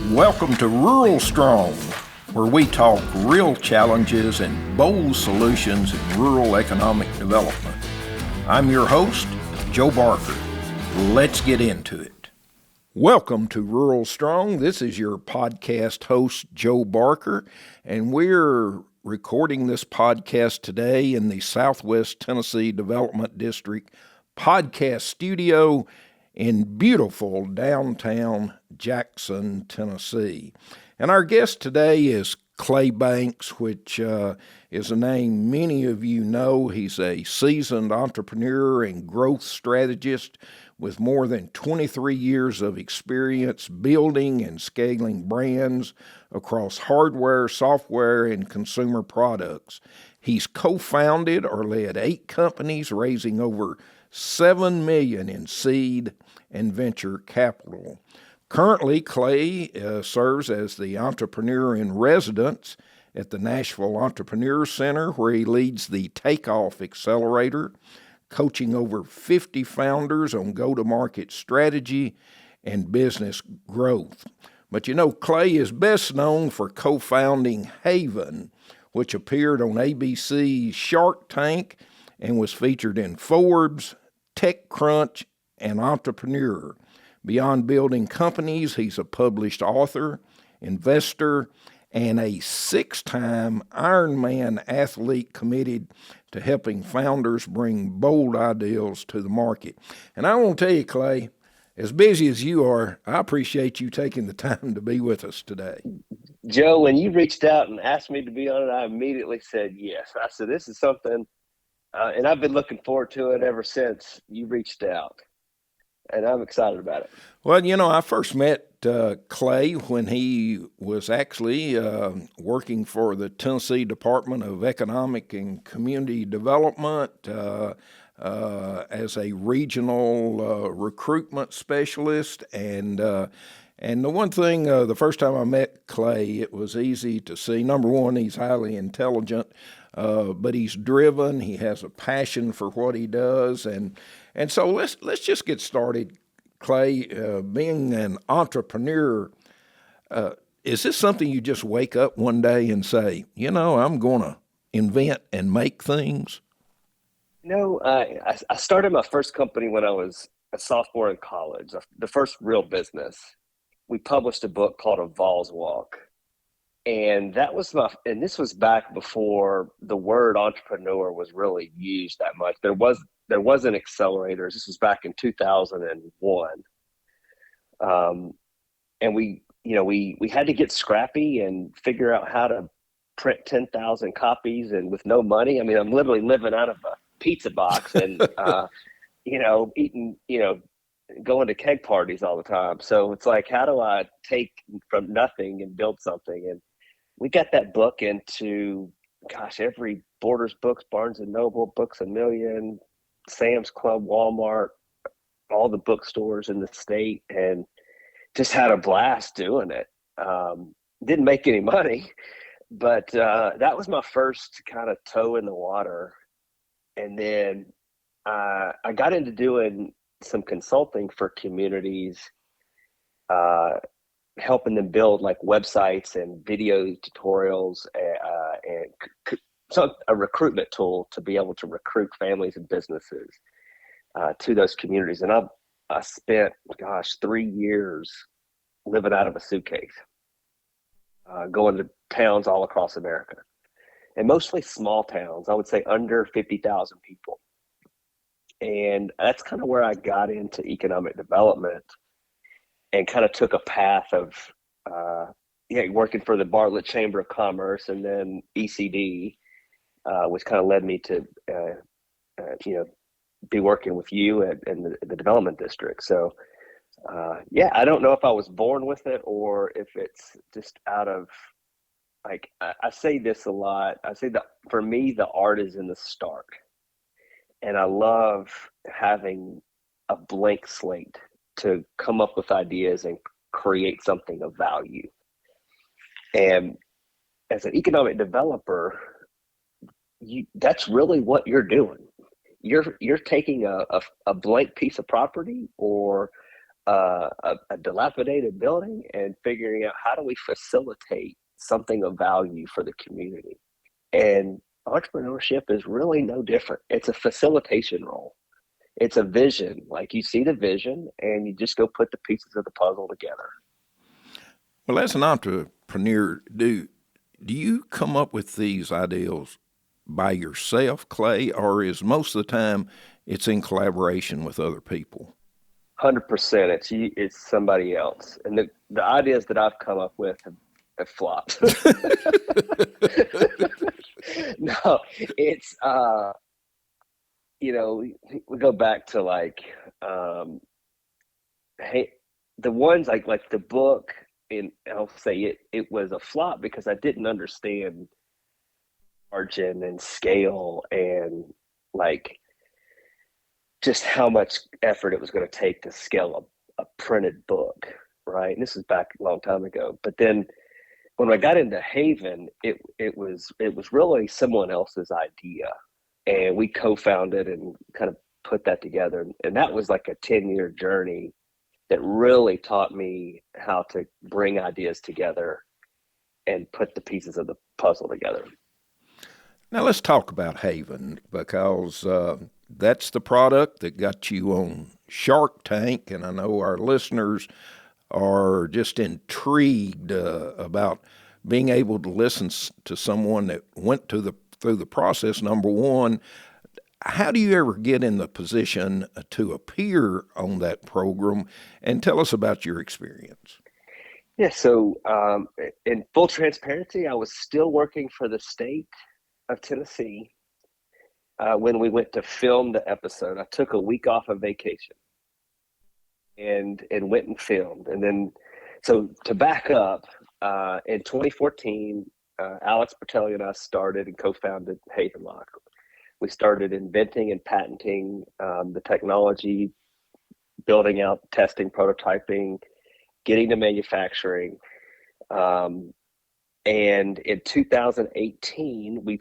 Welcome to RuralStrong, where we talk real challenges and bold solutions in rural economic development. I'm your host, Joe Barker. Let's get into it. Welcome to RuralStrong. This is your podcast host, Joe Barker, and we're recording this podcast today in the Southwest Tennessee Development District podcast studio in beautiful downtown Jackson, Tennessee. And our guest today is Clay Banks, which is a name many of you know. He's a seasoned entrepreneur and growth strategist with more than 23 years of experience building and scaling brands across hardware, software, and consumer products. He's co-founded or led 8 companies, raising over $7 million in seed and venture capital. Currently, Clay serves as the entrepreneur in residence at the Nashville Entrepreneur Center, where he leads the Takeoff Accelerator, coaching over 50 founders on go-to-market strategy and business growth. But you know, Clay is best known for co-founding Haven, which appeared on ABC's Shark Tank and was featured in Forbes, TechCrunch, and Entrepreneur. Beyond building companies, he's a published author, investor, and a 6-time Ironman athlete committed to helping founders bring bold ideas to the market. And I want to tell you, Clay, as busy as you are, I appreciate you taking the time to be with us today. Joe, when you reached out and asked me to be on it, I immediately said yes. I said, this is something, and I've been looking forward to it ever since you reached out. And I'm excited about it. Well, you know, I first met Clay when he was actually working for the Tennessee Department of Economic and Community Development as a regional recruitment specialist. And the one thing, the first time I met Clay, it was easy to see. Number one, he's highly intelligent, but he's driven. He has a passion for what he does, and so let's just get started, Clay. Being an entrepreneur, is this something you just wake up one day and say, you know, I'm going to invent and make things? No, I started my first company when I was a sophomore in college, the first real business. We published a book called A Vols Walk. And this was back before the word entrepreneur was really used that much. There wasn't accelerators. This was back in 2001. And we had to get scrappy and figure out how to print 10,000 copies, and with no money. I mean, I'm literally living out of a pizza box and, eating, going to keg parties all the time. So it's like, how do I take from nothing and build something? And we got that book into, every Borders Books, Barnes & Noble, Books A Million, Sam's Club, Walmart, all the bookstores in the state, and just had a blast doing it. Didn't make any money, but that was my first kind of toe in the water. And then I got into doing some consulting for communities, helping them build like websites and video tutorials and a recruitment tool to be able to recruit families and businesses to those communities. And I spent, 3 years living out of a suitcase, going to towns all across America, and mostly small towns. I would say under 50,000 people. And that's kind of where I got into economic development, and kind of took a path of working for the Bartlett Chamber of Commerce and then ECD, which kind of led me to be working with you in the development district. So I don't know if I was born with it or if it's just out of, like, I say this a lot. I say that for me, the art is in the start, and I love having a blank slate to come up with ideas and create something of value. And as an economic developer, that's really what you're doing. You're taking a blank piece of property or a dilapidated building and figuring out how do we facilitate something of value for the community. And entrepreneurship is really no different. It's a facilitation role. It's a vision. Like you see the vision and you just go put the pieces of the puzzle together. Well, as an entrepreneur, do you come up with these ideas by yourself, Clay, or is most of the time it's in collaboration with other people? 100%. It's somebody else. And the ideas that I've come up with have flopped. No, it's we go back to hey, the ones like the book, and I'll say it was a flop because I didn't understand margin and scale and like just how much effort it was going to take to scale a printed book, right? And this is back a long time ago. But then when I got into Haven, it was really someone else's idea, and we co-founded and kind of put that together. And that was like a 10-year journey that really taught me how to bring ideas together and put the pieces of the puzzle together. Now let's talk about Haven, because that's the product that got you on Shark Tank, and I know our listeners are just intrigued about being able to listen to someone that went through the process. Number one, how do you ever get in the position to appear on that program? And tell us about your experience. Yeah, so in full transparency, I was still working for the state of Tennessee when we went to film the episode. I took a week off of vacation and went and filmed. And then, so to back up, in 2014, Alex Bertelli and I started and co-founded Haven Lock. We started inventing and patenting the technology, building out, testing, prototyping, getting to manufacturing. And in 2018, we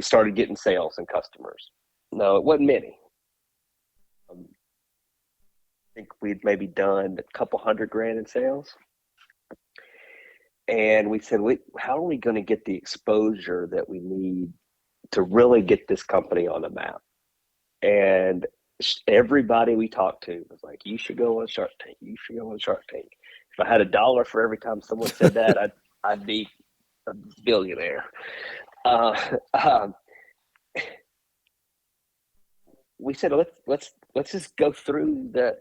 started getting sales and customers. No, it wasn't many. I think we'd maybe done a couple $100,000 in sales. And we said, how are we going to get the exposure that we need to really get this company on the map? And everybody we talked to was like, you should go on Shark Tank. You should go on Shark Tank. If I had $1 for every time someone said that, I'd be a billionaire. We said, let's just go through the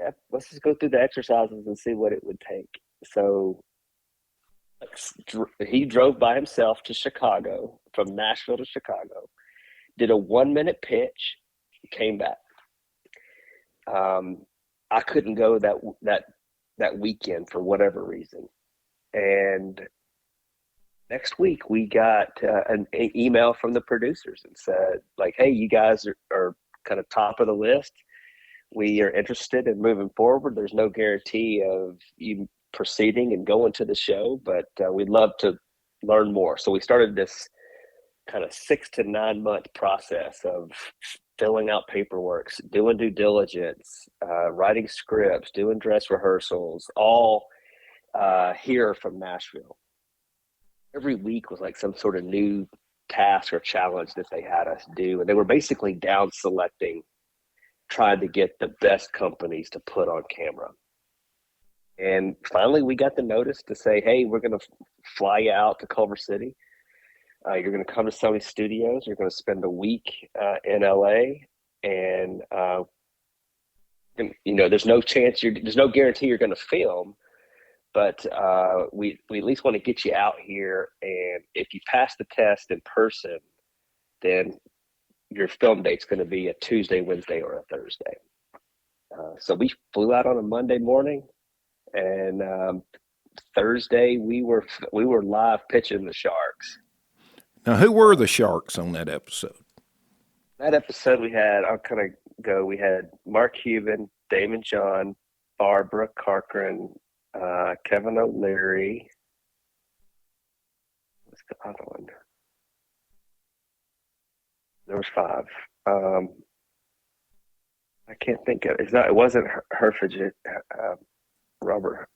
exercises and see what it would take. So he drove by himself to Chicago, from Nashville to Chicago, did a 1-minute pitch, came back. I couldn't go that weekend for whatever reason. And next week we got an email from the producers and said, like, hey, you guys are kind of top of the list. We are interested in moving forward. There's no guarantee of you proceeding and going to the show, but we'd love to learn more. So we started this kind of 6 to 9 month process of filling out paperwork, doing due diligence, writing scripts, doing dress rehearsals, all here from Nashville. Every week was like some sort of new task or challenge that they had us do. And they were basically down selecting, trying to get the best companies to put on camera. And finally, we got the notice to say, hey, we're going to fly out to Culver City. You're going to come to Sony Studios. You're going to spend a week in LA. And, there's no chance, there's no guarantee you're going to film. But we at least want to get you out here. And if you pass the test in person, then your film date's going to be a Tuesday, Wednesday, or a Thursday. So we flew out on a Monday morning. And Thursday we were live pitching the Sharks. Now, who were the Sharks on that episode? That episode we had Mark Cuban, Damon John, Barbara Corcoran, Kevin O'Leary. What's the other one? There was 5. I can't think of it. It's not. It wasn't Herford. Robert.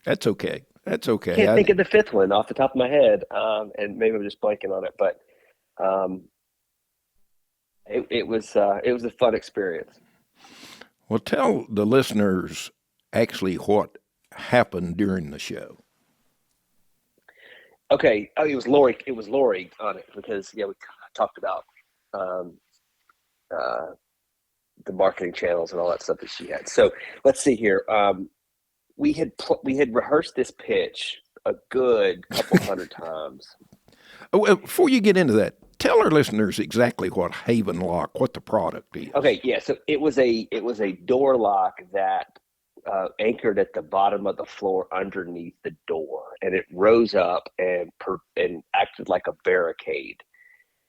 That's okay. That's okay. Can't think of the fifth one off the top of my head, and maybe I'm just blanking on it. But um, it was a fun experience. Well, tell the listeners actually what happened during the show. Okay. Oh, it was Lori. It was Lori on it because we talked about um, uh, the marketing channels and all that stuff that she had. So let's see here. We had rehearsed this pitch a good couple hundred times. Well, before you get into that, tell our listeners exactly what Haven Lock, what the product is. Okay, yeah. So it was a door lock that anchored at the bottom of the floor underneath the door, and it rose up and acted like a barricade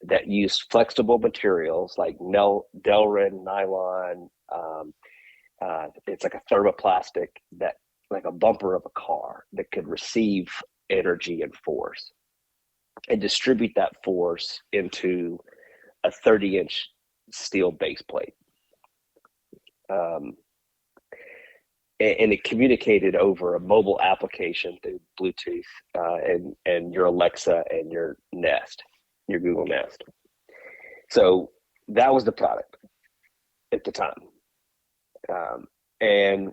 that used flexible materials like Delrin, nylon. It's like a thermoplastic that, like a bumper of a car, that could receive energy and force and distribute that force into a 30-inch steel base plate. Um, and it communicated over a mobile application through Bluetooth and your Alexa and your Nest, your Google Nest. So that was the product at the time. And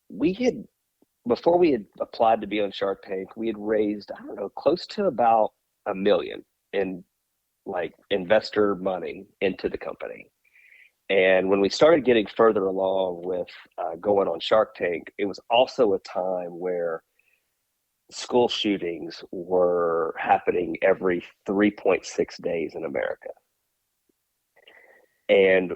we had, before we had applied to be on Shark Tank, we had raised, I don't know, close to about $1 million in like investor money into the company. And when we started getting further along with going on Shark Tank, it was also a time where school shootings were happening every 3.6 days in America. And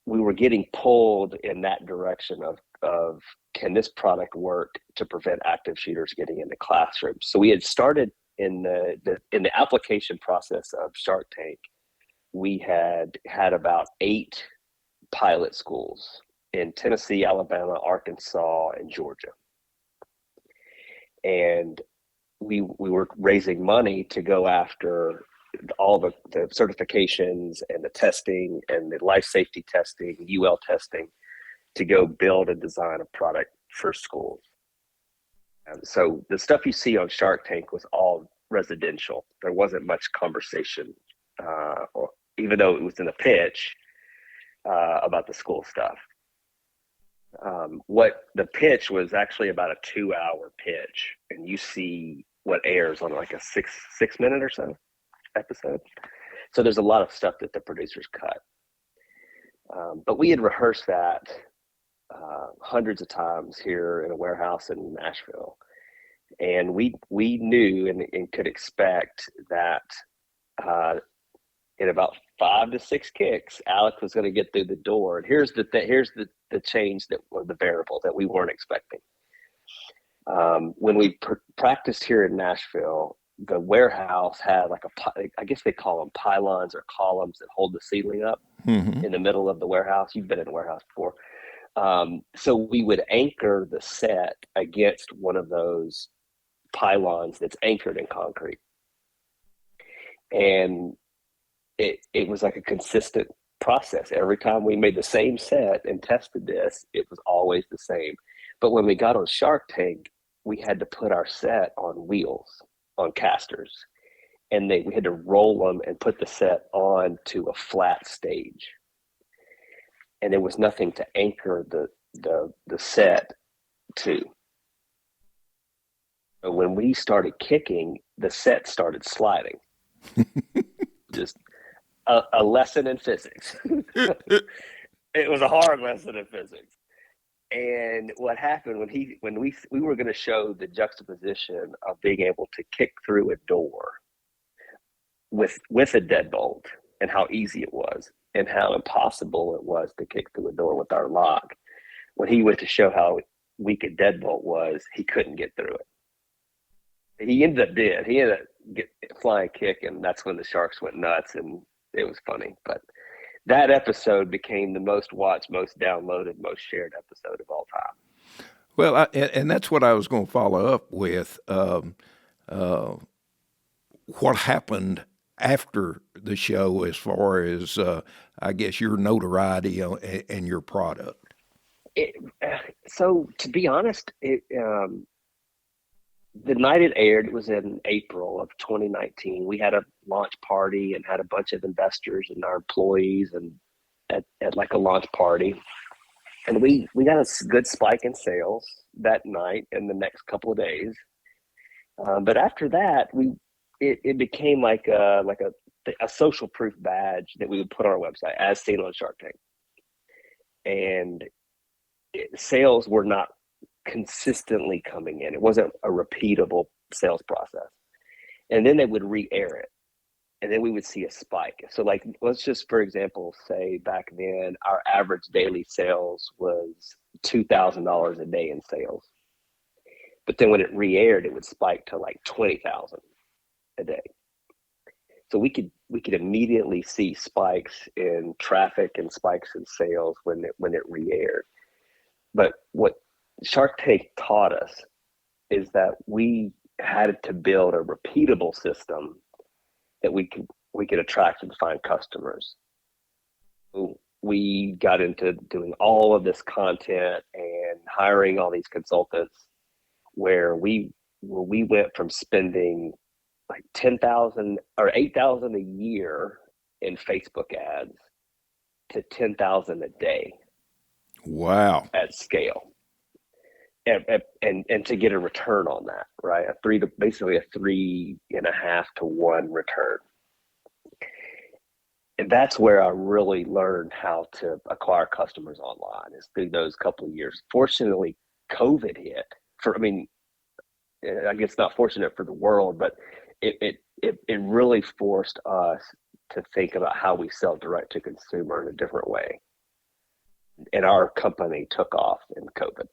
we were getting pulled in that direction of can this product work to prevent active shooters getting into classrooms? So we had started in the application process of Shark Tank. We had about 8 pilot schools in Tennessee, Alabama, Arkansas, and Georgia. And we were raising money to go after all the certifications and the testing and the life safety testing, UL testing, to go build and design a product for schools. And so the stuff you see on Shark Tank was all residential. There wasn't much conversation, or even though it was in the pitch, about the school stuff. What the pitch was actually about a 2-hour pitch, and you see what airs on like a six minute or so episode. So there's a lot of stuff that the producers cut. But we had rehearsed that hundreds of times here in a warehouse in Nashville. And we knew and could expect that in about 5 to 6 kicks, Alec was going to get through the door. And here's the change that was the variable that we weren't expecting. When we practiced here in Nashville, the warehouse had like I guess they call them pylons or columns that hold the ceiling up in the middle of the warehouse. You've been in a warehouse before. So we would anchor the set against one of those pylons that's anchored in concrete. And it was like a consistent process. Every time we made the same set and tested this, it was always the same. But when we got on Shark Tank, we had to put our set on wheels, on casters, and we had to roll them and put the set on to a flat stage. And there was nothing to anchor the set to. But when we started kicking, the set started sliding. Just a lesson in physics. It was a hard lesson in physics. And what happened when we were going to show the juxtaposition of being able to kick through a door with a deadbolt, and how easy it was and how impossible it was to kick through a door with our lock. When he went to show how weak a deadbolt was, he couldn't get through it. He ended up flying kick, and that's when the Sharks went nuts, and it was funny. But that episode became the most watched, most downloaded, most shared episode of all time. Well, and that's what I was going to follow up with. What happened after the show as far as, I guess, your notoriety and your product? It, so to be honest, the night it aired, it was in April of 2019. We had a launch party and had a bunch of investors and our employees and at like a launch party. And we got a good spike in sales that night and the next couple of days. But after that, it became like a social proof badge that we would put on our website as seen on Shark Tank. And sales were not consistently coming in. It wasn't a repeatable sales process. And then they would re-air it. And then we would see a spike. So like, let's just, for example, say back then, our average daily sales was $2,000 a day in sales. But then when it re-aired, it would spike to like 20,000 a day. So we could immediately see spikes in traffic and spikes in sales when it re-aired. But what Shark Tank taught us is that we had to build a repeatable system that we could attract and find customers. We got into doing all of this content and hiring all these consultants, where we went from spending like 10,000 or 8,000 a year in Facebook ads to 10,000 a day. Wow. At scale. And to get a return on that, right? Basically a 3.5 to 1 return. And that's where I really learned how to acquire customers online, is through those couple of years. Fortunately, COVID hit. I guess not fortunate for the world, but it really forced us to think about how we sell direct to consumer in a different way. And our company took off in COVID.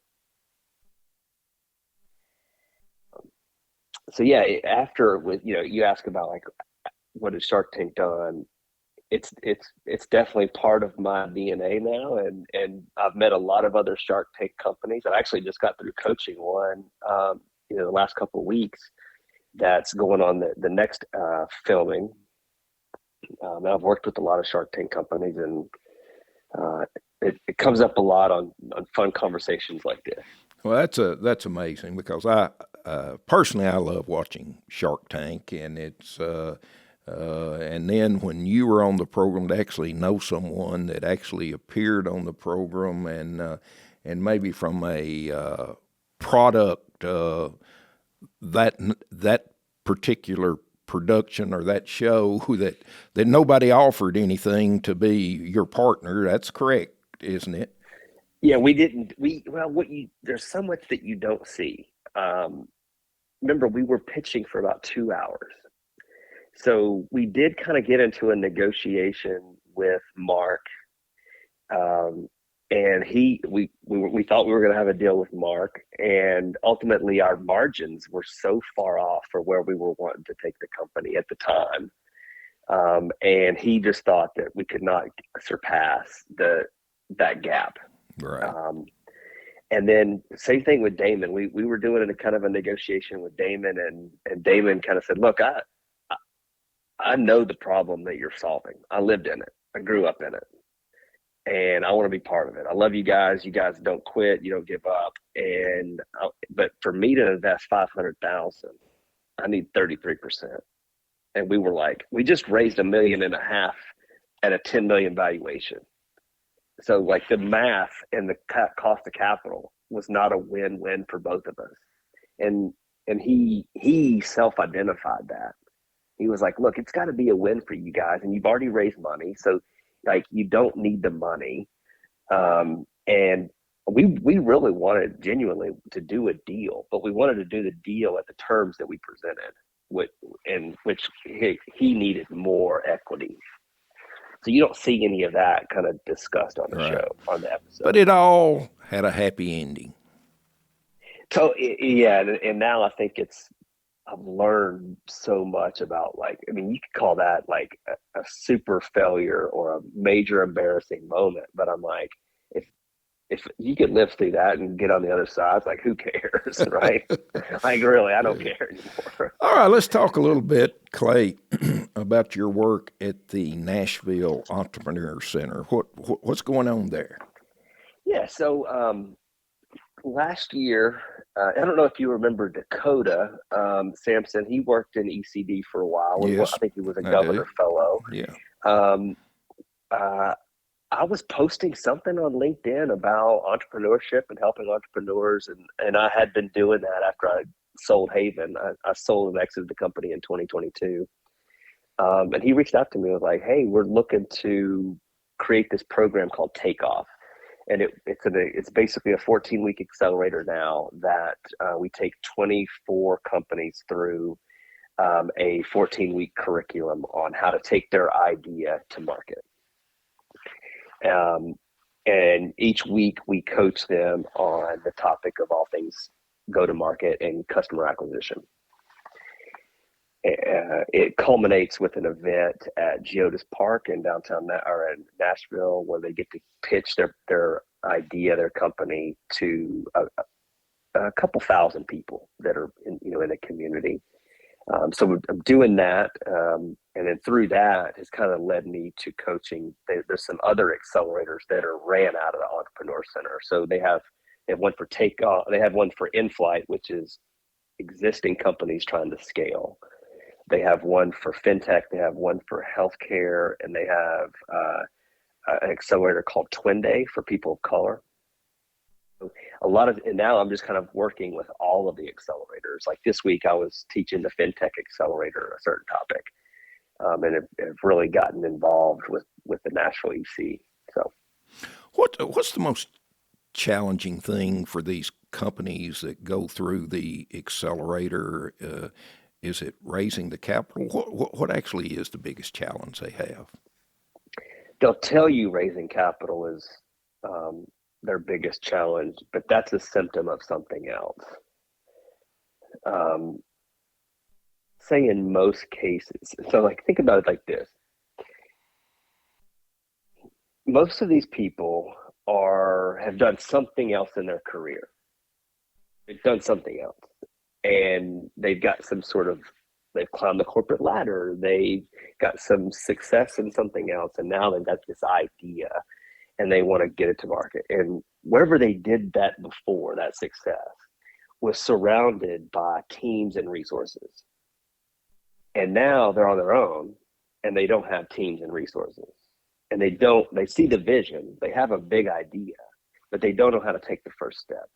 So yeah, after you ask about like what has Shark Tank done, it's definitely part of my DNA now, and I've met a lot of other Shark Tank companies. I actually just got through coaching one, the last couple of weeks, that's going on the next filming. And I've worked with a lot of Shark Tank companies, and it comes up a lot on fun conversations like this. Well, that's amazing, because I personally, I love watching Shark Tank, and it's and then when you were on the program, to actually know someone that actually appeared on the program, and maybe from a product, that particular production or that show, that nobody offered anything to be your partner. That's correct, isn't it? Yeah, we didn't. There's so much that you don't see. Remember, we were pitching for about 2 hours. So we did kind of get into a negotiation with Mark, and we thought we were going to have a deal with Mark, and ultimately our margins were so far off for where we were wanting to take the company at the time, and he just thought that we could not surpass that gap. Right. And then same thing with Damon. We were doing a kind of a negotiation with Damon, and Damon kind of said, "Look, I know the problem that you're solving. I lived in it. I grew up in it. And I want to be part of it. I love you guys. You guys don't quit. You don't give up. But for me to invest 500,000, I need 33%." And we were like, we just raised $1.5 million at a 10 million valuation. So like the math and the cost of capital was not a win-win for both of us. And he self-identified that. He was like, "Look, it's got to be a win for you guys, and you've already raised money, so like you don't need the money." And we really wanted genuinely to do a deal, but we wanted to do the deal at the terms that we presented, which he needed more equity. So you don't see any of that kind of discussed on the show, on the episode. But it all had a happy ending. So yeah, and now I think I've learned so much about, like, I mean, you could call that like a super failure or a major embarrassing moment, but I'm like, if you could live through that and get on the other side, it's like, who cares, right? Like, really, I don't care anymore. All right, let's talk a little bit, Clay, about your work at the Nashville Entrepreneur Center. What's going on there? Yeah, so last year, I don't know if you remember Dakota Sampson. He worked in ECD for a while. I Yes, think he was a I do. governor fellow. Yeah. Um, uh, I was posting something on LinkedIn about entrepreneurship and helping entrepreneurs, and I had been doing that after I sold Haven. I sold and exited the company in 2022. And he reached out to me and was like, "Hey, we're looking to create this program called Takeoff." And it's basically a 14-week accelerator now that we take 24 companies through a 14-week curriculum on how to take their idea to market. And each week we coach them on the topic of all things go to market and customer acquisition. It culminates with an event at Geodis Park in downtown or in Nashville, where they get to pitch their idea, their company to a couple thousand people that are in the community. So I'm doing that, and then through that has kind of led me to coaching. There's some other accelerators that are ran out of the Entrepreneur Center. So they have one for Takeoff. They have one for In-Flight, which is existing companies trying to scale. They have one for fintech. They have one for healthcare, and they have an accelerator called Twin Day for people of color. And now I'm just kind of working with all of the accelerators. Like this week, I was teaching the fintech accelerator a certain topic, and have really gotten involved with the Nashville EC. So, What's the most challenging thing for these companies that go through the accelerator? Is it raising the capital? What actually is the biggest challenge they have? they'll tell you raising capital is their biggest challenge, but that's a symptom of something else. Um, Say in most cases, so like think about it like this: most of these people have done something else in their career. They've done something else, and they've climbed the corporate ladder. They got some success in something else, and now they've got this idea, and they want to get it to market. And wherever they did that before, that success was surrounded by teams and resources. And now they're on their own, and they don't have teams and resources. And they see the vision, they have a big idea, but they don't know how to take the first step.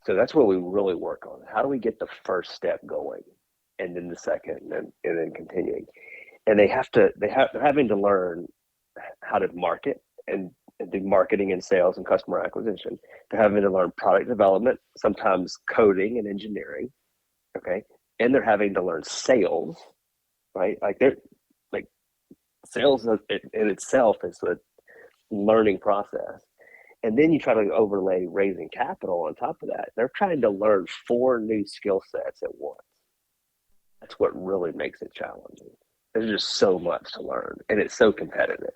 So that's what we really work on. How do we get the first step going, and then the second, and then continuing? And they're having to learn how to market and do marketing and sales and customer acquisition. They're having to learn product development, sometimes coding and engineering. Okay. And they're having to learn sales, right? Like sales in itself is a learning process. And then you try to overlay raising capital on top of that. They're trying to learn 4 new skill sets at once. That's what really makes it challenging. There's just so much to learn, and it's so competitive.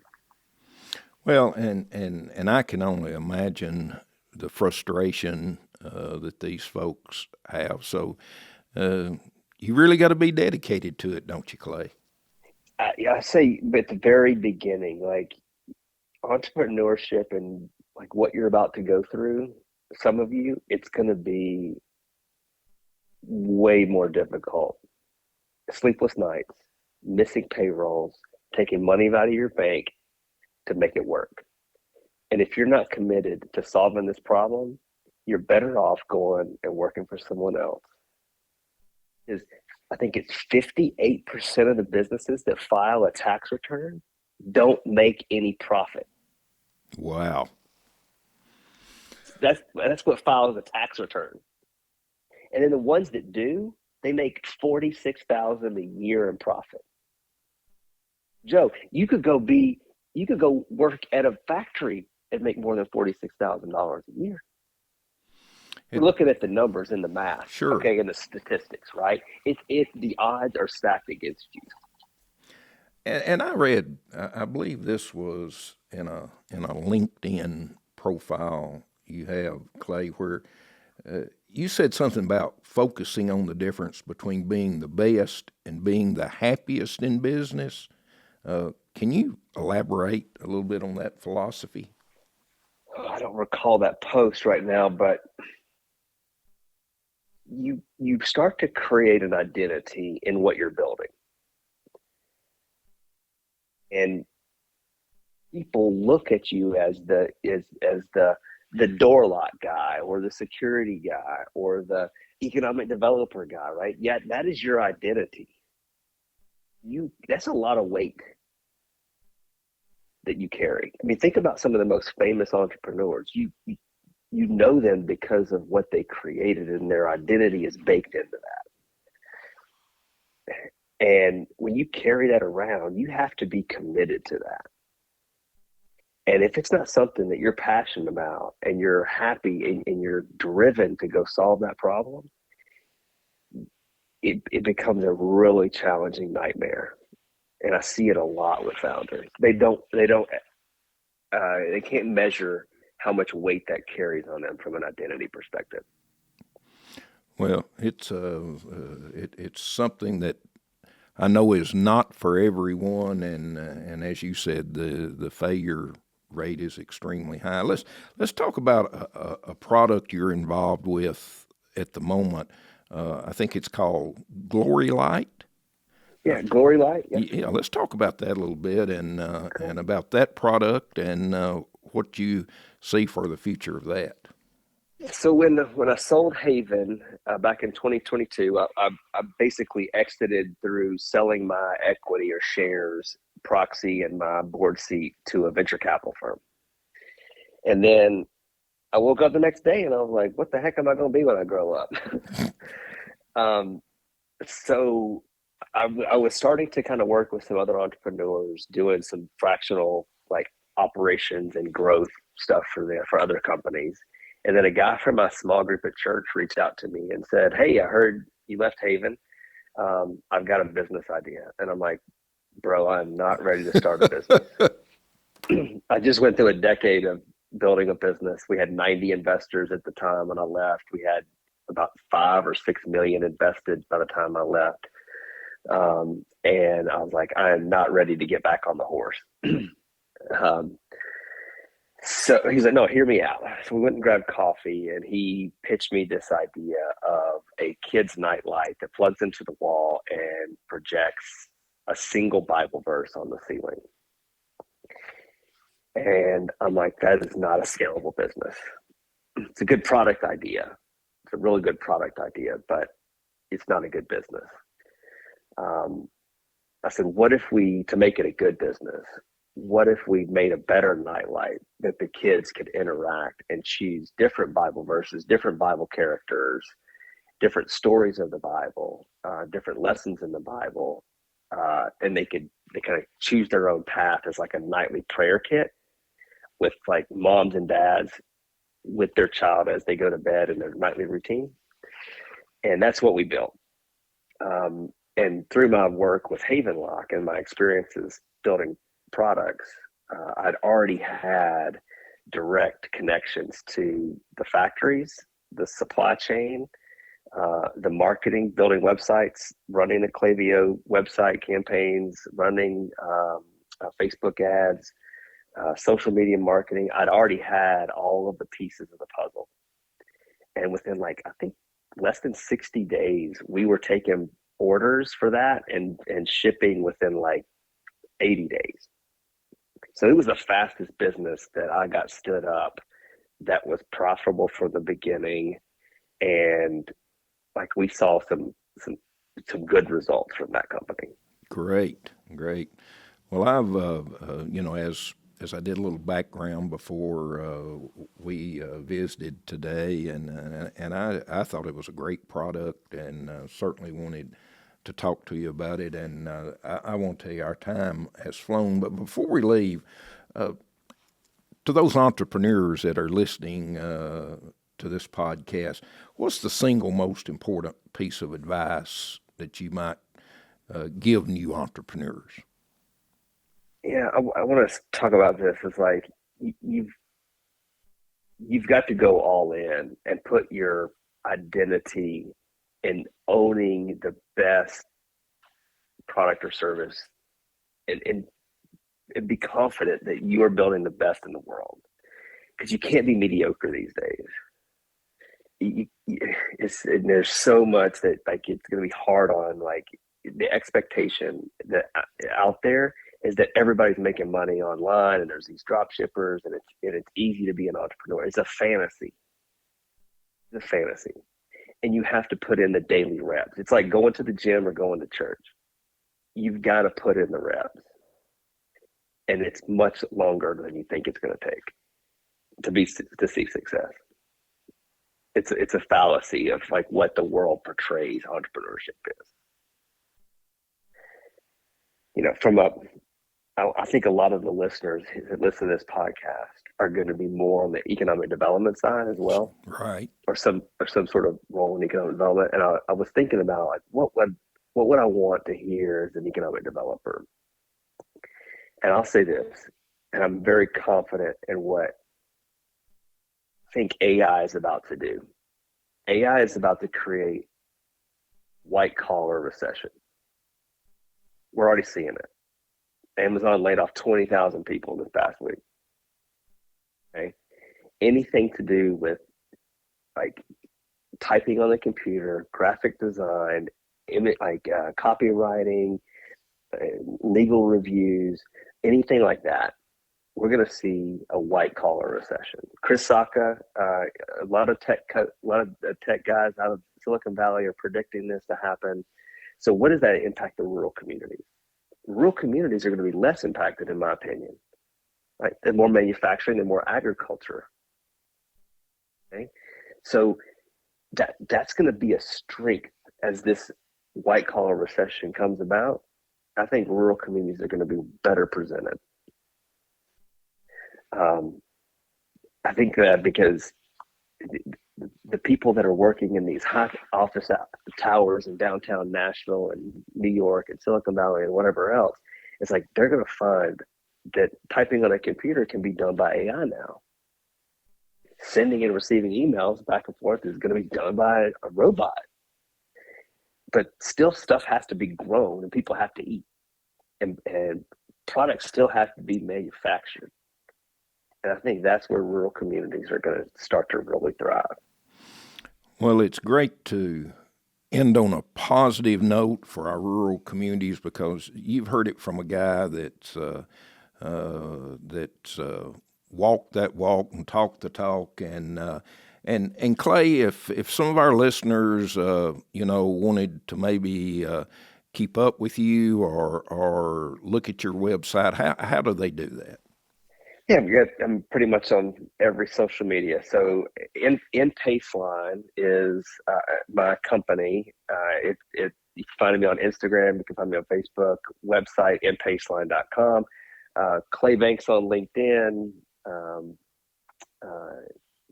Well, and I can only imagine the frustration that these folks have. So you really got to be dedicated to it, don't you, Clay? I say at the very beginning, like entrepreneurship and like what you're about to go through, some of you, it's going to be way more difficult. Sleepless nights, missing payrolls, taking money out of your bank to make it work. And if you're not committed to solving this problem, you're better off going and working for someone else. I think it's 58% of the businesses that file a tax return don't make any profit. Wow. That's what files a tax return. And then the ones that do, they make $46,000 a year in profit. Joe, you could go work at a factory and make more than $46,000 a year. We're looking at the numbers and the math, sure. Okay, and the statistics, right? If the odds are stacked against you. And I read, I believe this was in a LinkedIn profile you have, Clay, where you said something about focusing on the difference between being the best and being the happiest in business. Can you elaborate a little bit on that philosophy? I don't recall that post right now, but you start to create an identity in what you're building. And people look at you as the door lock guy or the security guy or the economic developer guy, right? Yet that is your identity. That's a lot of weight that you carry. I mean, think about some of the most famous entrepreneurs. You know them because of what they created, and their identity is baked into that. And when you carry that around, you have to be committed to that. And if it's not something that you're passionate about and you're happy and you're driven to go solve that problem, it becomes a really challenging nightmare. And I see it a lot with founders. They can't measure how much weight that carries on them from an identity perspective. Well, it's something that I know is not for everyone, and as you said, the failure rate is extremely high. Let's talk about a product you're involved with at the moment. I think it's called Glory Light. Yeah, Glory Light. Yeah, let's talk about that a little bit and about that product and what you see for the future of that. So when I sold Haven back in 2022, I basically exited through selling my equity or shares, proxy, and my board seat to a venture capital firm. And then I woke up the next day and I was like, what the heck am I going to be when I grow up? So I was starting to kind of work with some other entrepreneurs doing some fractional like operations and growth stuff for other companies. And then a guy from my small group at church reached out to me and said, hey, I heard you left Haven. I've got a business idea. And I'm like, bro, I'm not ready to start a business. I just went through a decade of building a business. We had 90 investors at the time when I left. We had about 5 or 6 million invested by the time I left. And I was like, I am not ready to get back on the horse. So he's like, no, hear me out. So we went and grabbed coffee and he pitched me this idea of a kid's night light that plugs into the wall and projects a single Bible verse on the ceiling. And I'm like, that is not a scalable business. It's a good product idea. It's a really good product idea, but it's not a good business. I said, what if to make it a good business, what if we made a better nightlight that the kids could interact and choose different Bible verses, different Bible characters, different stories of the Bible, different lessons in the Bible, and they kind of choose their own path as like a nightly prayer kit with like moms and dads with their child as they go to bed in their nightly routine. And that's what we built. And through my work with Havenlock and my experiences building products, I'd already had direct connections to the factories, the supply chain, the marketing, building websites, running the Klaviyo website campaigns, running Facebook ads, social media marketing. I'd already had all of the pieces of the puzzle. And within like, I think less than 60 days, we were taking orders for that and shipping within like 80 days. So it was the fastest business that I got stood up that was profitable from the beginning. And like we saw some good results from that company. Great. Well, I've, as I did a little background before we visited today, and I thought it was a great product, and certainly wanted to talk to you about it. And I won't tell you our time has flown, but before we leave, to those entrepreneurs that are listening to this podcast, what's the single most important piece of advice that you might give new entrepreneurs? Yeah, I want to talk about this. It's like you've got to go all in and put your identity in owning the best product or service, and be confident that you are building the best in the world, because you can't be mediocre these days. There's so much that like it's going to be hard on, like the expectation that out there is that everybody's making money online and there's these drop shippers and it's easy to be an entrepreneur. It's a fantasy. It's a fantasy. And you have to put in the daily reps. It's like going to the gym or going to church. You've got to put in the reps. And it's much longer than you think it's going to take to see success. It's a fallacy of like what the world portrays entrepreneurship is. You know, I think a lot of the listeners that listen to this podcast are going to be more on the economic development side as well, right? Or some sort of role in economic development. And I was thinking about like what would I want to hear as an economic developer? And I'll say this, and I'm very confident in what I think AI is about to do. AI is about to create white collar recession. We're already seeing it. Amazon laid off 20,000 people this past week. Okay, anything to do with like typing on the computer, graphic design, copywriting, legal reviews, anything like that, we're going to see a white collar recession. Chris Sacca, a lot of tech guys out of Silicon Valley are predicting this to happen. So what does that impact the rural communities? Rural communities are going to be less impacted, in my opinion. Right? And more manufacturing and more agriculture. Okay, so that's going to be a strength as this white collar recession comes about. I think rural communities are going to be better presented. I think that because the people that are working in these high office towers in downtown Nashville and New York and Silicon Valley and whatever else, it's like they're going to find that typing on a computer can be done by AI now. Sending and receiving emails back and forth is going to be done by a robot. But still stuff has to be grown and people have to eat. And products still have to be manufactured. And I think that's where rural communities are going to start to really thrive. Well, it's great to end on a positive note for our rural communities, because you've heard it from a guy that's walked that walk and talked the talk. And Clay, if some of our listeners, wanted to maybe keep up with you or look at your website, how do they do that? Yeah, I'm pretty much on every social media. So in Paceline is my company. You can find me on Instagram. You can find me on Facebook. Website inpaceline.com. Clay Banks on LinkedIn.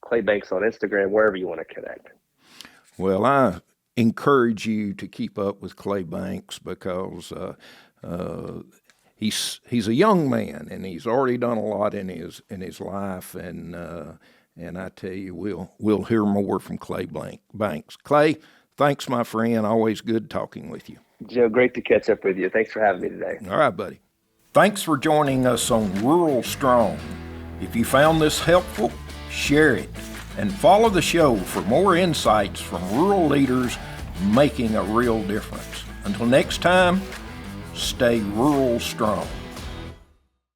Clay Banks on Instagram. Wherever you want to connect. Well, I encourage you to keep up with Clay Banks, because he's a young man and he's already done a lot in his life, and I tell you, we'll hear more from Clay Banks. Clay, thanks, my friend. Always good talking with you. Joe, great to catch up with you. Thanks for having me today. All right, buddy. Thanks for joining us on RuralStrong. If you found this helpful, share it and follow the show for more insights from rural leaders making a real difference. Until next time, stay rural strong.